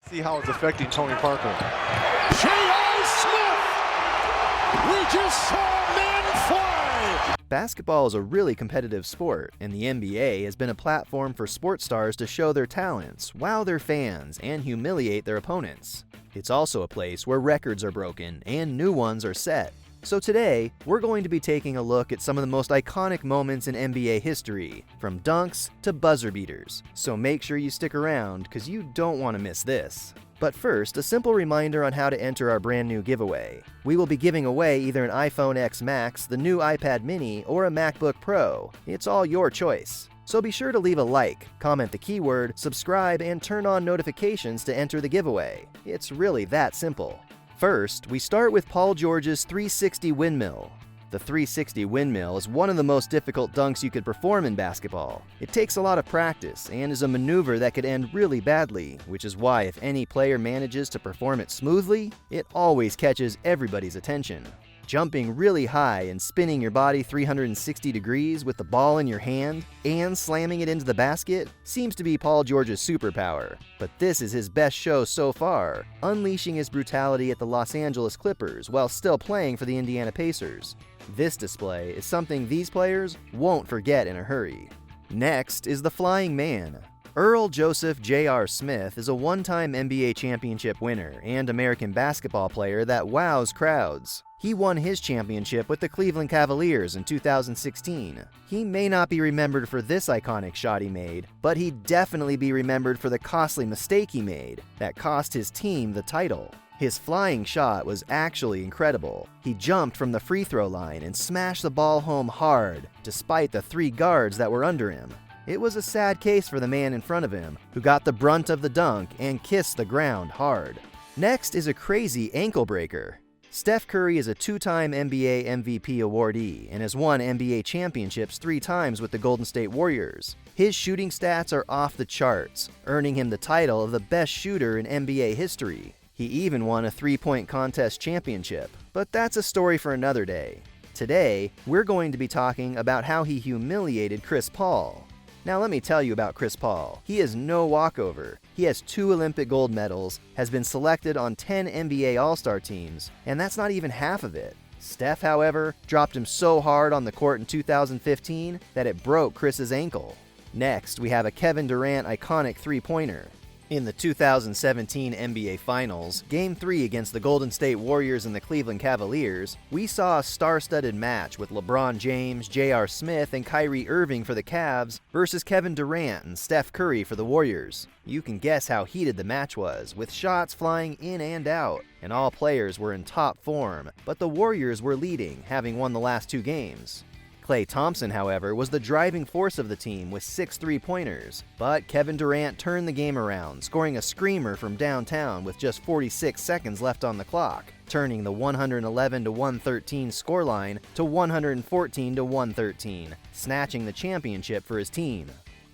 See how it's affecting Tony Parker. J.R. Smith! We just saw men fly! Basketball is a really competitive sport, and the NBA has been a platform for sports stars to show their talents, wow their fans, and humiliate their opponents. It's also a place where records are broken and new ones are set. So today, we're going to be taking a look at some of the most iconic moments in NBA history, from dunks to buzzer beaters. So make sure you stick around, because you don't want to miss this. But first, a simple reminder on how to enter our brand new giveaway. We will be giving away either an iPhone X Max, the new iPad mini, or a MacBook Pro. It's all your choice. So be sure to leave a like, comment the keyword, subscribe, and turn on notifications to enter the giveaway. It's really that simple. First, we start with Paul George's 360 windmill. The 360 windmill is one of the most difficult dunks you could perform in basketball. It takes a lot of practice and is a maneuver that could end really badly, which is why if any player manages to perform it smoothly, it always catches everybody's attention. Jumping really high and spinning your body 360 degrees with the ball in your hand and slamming it into the basket seems to be Paul George's superpower. But this is his best show so far, unleashing his brutality at the Los Angeles Clippers while still playing for the Indiana Pacers. This display is something these players won't forget in a hurry. Next is the Flying Man. Earl Joseph J.R. Smith is a one-time NBA championship winner and American basketball player that wows crowds. He won his championship with the Cleveland Cavaliers in 2016. He may not be remembered for this iconic shot he made, but he'd definitely be remembered for the costly mistake he made that cost his team the title. His flying shot was actually incredible. He jumped from the free throw line and smashed the ball home hard, despite the 3 guards that were under him. It was a sad case for the man in front of him, who got the brunt of the dunk and kissed the ground hard. Next is a crazy ankle breaker. Steph Curry is a 2-time NBA MVP awardee and has won NBA championships 3 times with the Golden State Warriors. His shooting stats are off the charts, earning him the title of the best shooter in NBA history. He even won a 3-point contest championship, but that's a story for another day. Today, we're going to be talking about how he humiliated Chris Paul. Now let me tell you about Chris Paul. He is no walkover. He has 2 Olympic gold medals, has been selected on 10 NBA All-Star teams, and that's not even half of it. Steph, however, dropped him so hard on the court in 2015 that it broke Chris's ankle. Next, we have a Kevin Durant iconic 3-pointer. In the 2017 NBA Finals, Game 3 against the Golden State Warriors and the Cleveland Cavaliers, we saw a star-studded match with LeBron James, J.R. Smith, and Kyrie Irving for the Cavs versus Kevin Durant and Steph Curry for the Warriors. You can guess how heated the match was, with shots flying in and out, and all players were in top form, but the Warriors were leading, having won the last 2 games. Klay Thompson, however, was the driving force of the team with 6 3-pointers, but Kevin Durant turned the game around, scoring a screamer from downtown with just 46 seconds left on the clock, turning the 111-113 scoreline to 114-113, snatching the championship for his team.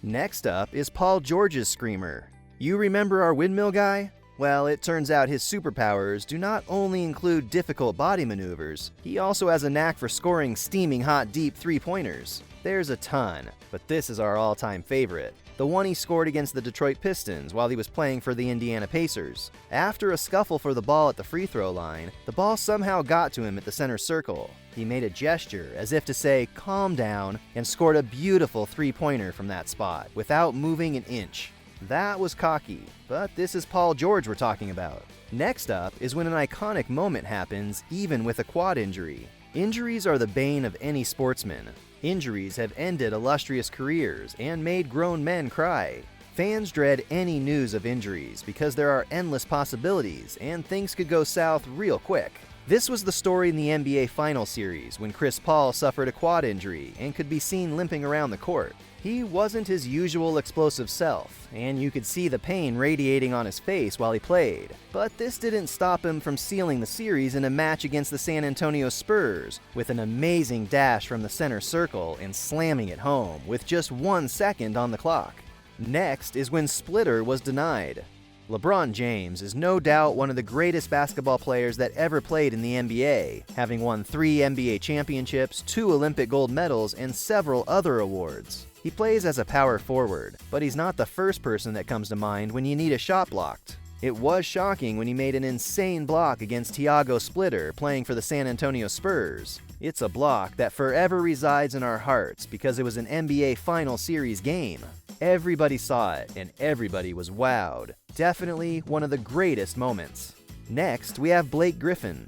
Next up is Paul George's screamer. You remember our windmill guy? Well, it turns out his superpowers do not only include difficult body maneuvers, he also has a knack for scoring steaming hot deep 3-pointers. There's a ton, but this is our all-time favorite. The one he scored against the Detroit Pistons while he was playing for the Indiana Pacers. After a scuffle for the ball at the free throw line, the ball somehow got to him at the center circle. He made a gesture as if to say, "Calm down," and scored a beautiful 3-pointer from that spot without moving an inch. That was cocky, but this is Paul George we're talking about. Next up is when an iconic moment happens even with a quad injury. Injuries are the bane of any sportsman. Injuries have ended illustrious careers and made grown men cry. Fans dread any news of injuries because there are endless possibilities and things could go south real quick. This was the story in the NBA Final Series when Chris Paul suffered a quad injury and could be seen limping around the court. He wasn't his usual explosive self, and you could see the pain radiating on his face while he played. But this didn't stop him from sealing the series in a match against the San Antonio Spurs, with an amazing dash from the center circle and slamming it home with just 1 second on the clock. Next is when Splitter was denied. LeBron James is no doubt one of the greatest basketball players that ever played in the NBA, having won 3 NBA championships, 2 Olympic gold medals, and several other awards. He plays as a power forward, but he's not the first person that comes to mind when you need a shot blocked. It was shocking when he made an insane block against Thiago Splitter playing for the San Antonio Spurs. It's a block that forever resides in our hearts because it was an NBA Final Series game. Everybody saw it and everybody was wowed. Definitely one of the greatest moments. Next, we have Blake Griffin.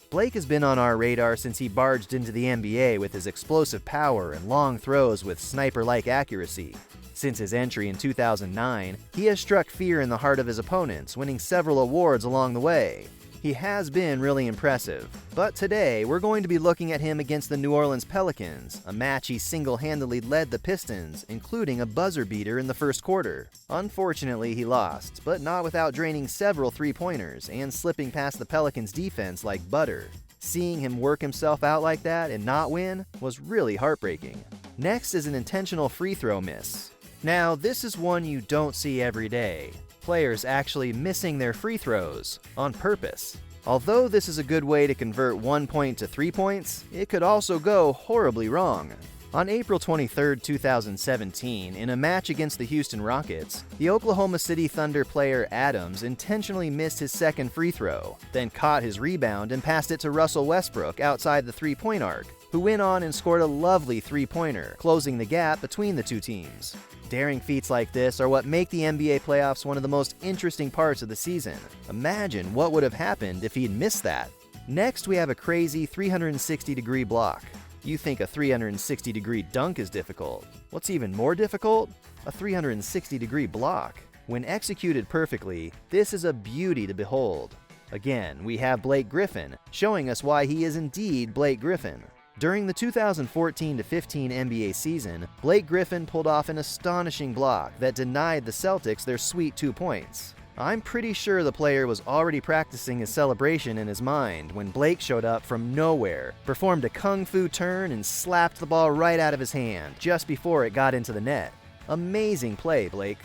Blake has been on our radar since he barged into the NBA with his explosive power and long throws with sniper-like accuracy. Since his entry in 2009, he has struck fear in the heart of his opponents, winning several awards along the way. He has been really impressive, but today we're going to be looking at him against the New Orleans Pelicans, a match he single-handedly led the Pistons, including a buzzer beater in the first quarter. Unfortunately, he lost, but not without draining several three-pointers and slipping past the Pelicans' defense like butter. Seeing him work himself out like that and not win was really heartbreaking. Next is an intentional free throw miss. Now, this is one you don't see every day. Players actually missing their free throws on purpose. Although this is a good way to convert 1 point to 3 points, it could also go horribly wrong. On April 23, 2017, in a match against the Houston Rockets, the Oklahoma City Thunder player Adams intentionally missed his second free throw, then caught his rebound and passed it to Russell Westbrook outside the three-point arc, who went on and scored a lovely three-pointer, closing the gap between the two teams. Daring feats like this are what make the NBA playoffs one of the most interesting parts of the season. Imagine what would have happened if he'd missed that. Next, we have a crazy 360-degree block. You think a 360-degree dunk is difficult. What's even more difficult? A 360-degree block. When executed perfectly, this is a beauty to behold. Again, we have Blake Griffin, showing us why he is indeed Blake Griffin. During the 2014-15 NBA season, Blake Griffin pulled off an astonishing block that denied the Celtics their sweet 2 points. I'm pretty sure the player was already practicing his celebration in his mind when Blake showed up from nowhere, performed a kung fu turn, and slapped the ball right out of his hand just before it got into the net. Amazing play, Blake.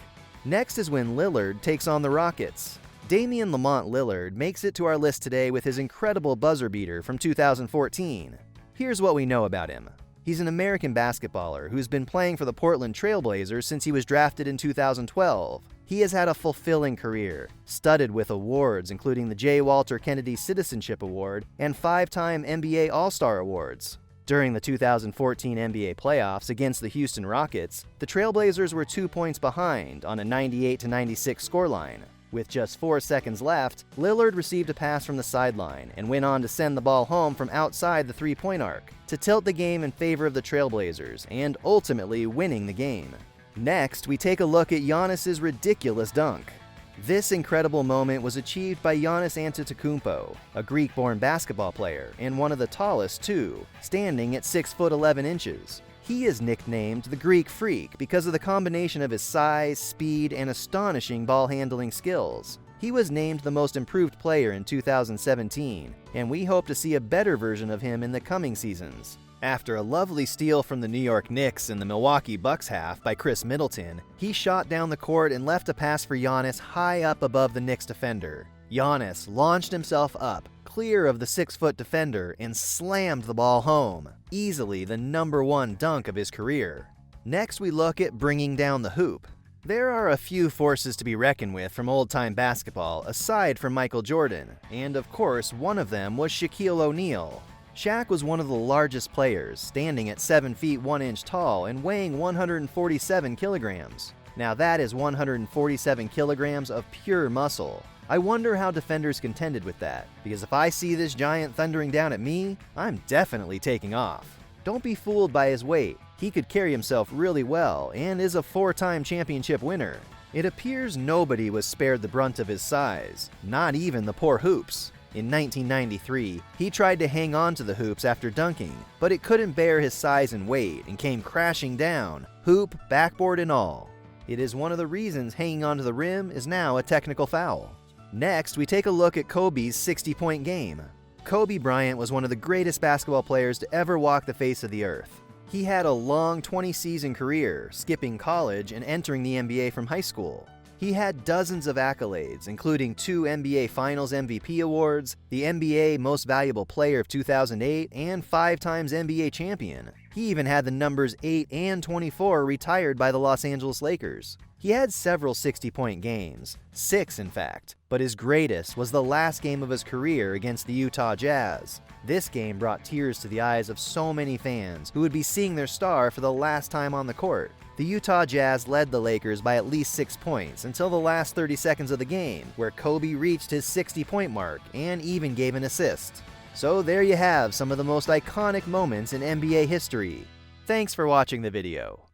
Next is when Lillard takes on the Rockets. Damian Lamont Lillard makes it to our list today with his incredible buzzer beater from 2014. Here's what we know about him. He's an American basketballer who's been playing for the Portland Trail Blazers since he was drafted in 2012. He has had a fulfilling career, studded with awards including the J. Walter Kennedy Citizenship Award and 5-time NBA All-Star Awards. During the 2014 NBA playoffs against the Houston Rockets, the Trailblazers were 2 points behind on a 98-96 scoreline. With just 4 seconds left, Lillard received a pass from the sideline and went on to send the ball home from outside the three-point arc to tilt the game in favor of the Trailblazers and ultimately winning the game. Next, we take a look at Giannis's ridiculous dunk. This incredible moment was achieved by Giannis Antetokounmpo, a Greek-born basketball player and one of the tallest too, standing at 6'11". He is nicknamed the Greek Freak because of the combination of his size, speed, and astonishing ball-handling skills. He was named the most improved player in 2017, and we hope to see a better version of him in the coming seasons. After a lovely steal from the New York Knicks in the Milwaukee Bucks half by Chris Middleton, he shot down the court and left a pass for Giannis high up above the Knicks defender. Giannis launched himself up, clear of the 6-foot defender, and slammed the ball home. Easily the #1 dunk of his career. Next, we look at bringing down the hoop. There are a few forces to be reckoned with from old-time basketball aside from Michael Jordan, and of course one of them was Shaquille O'Neal. Shaq was one of the largest players, standing at 7 feet 1 inch tall and weighing 147 kilograms. Now that is 147 kilograms of pure muscle. I wonder how defenders contended with that, because if I see this giant thundering down at me, I'm definitely taking off. Don't be fooled by his weight. He could carry himself really well and is a 4-time championship winner. It appears nobody was spared the brunt of his size, not even the poor hoops. In 1993, he tried to hang on to the hoops after dunking, but it couldn't bear his size and weight and came crashing down, hoop, backboard, and all. It is one of the reasons hanging onto the rim is now a technical foul. Next, we take a look at Kobe's 60-point game. Kobe Bryant was one of the greatest basketball players to ever walk the face of the earth. He had a long 20-season career, skipping college and entering the NBA from high school. He had dozens of accolades, including 2 NBA Finals MVP awards, the NBA Most Valuable Player of 2008, and 5 times NBA champion. He even had the numbers 8 and 24 retired by the Los Angeles Lakers. He He had several 60-point games, 6 in fact, but his greatest was the last game of his career against the Utah Jazz. This game brought tears to the eyes of so many fans who would be seeing their star for the last time on the court. The Utah Jazz led the Lakers by at least 6 points until the last 30 seconds of the game, where Kobe reached his 60-point mark and even gave an assist. So there you have some of the most iconic moments in NBA history. Thanks for watching the video.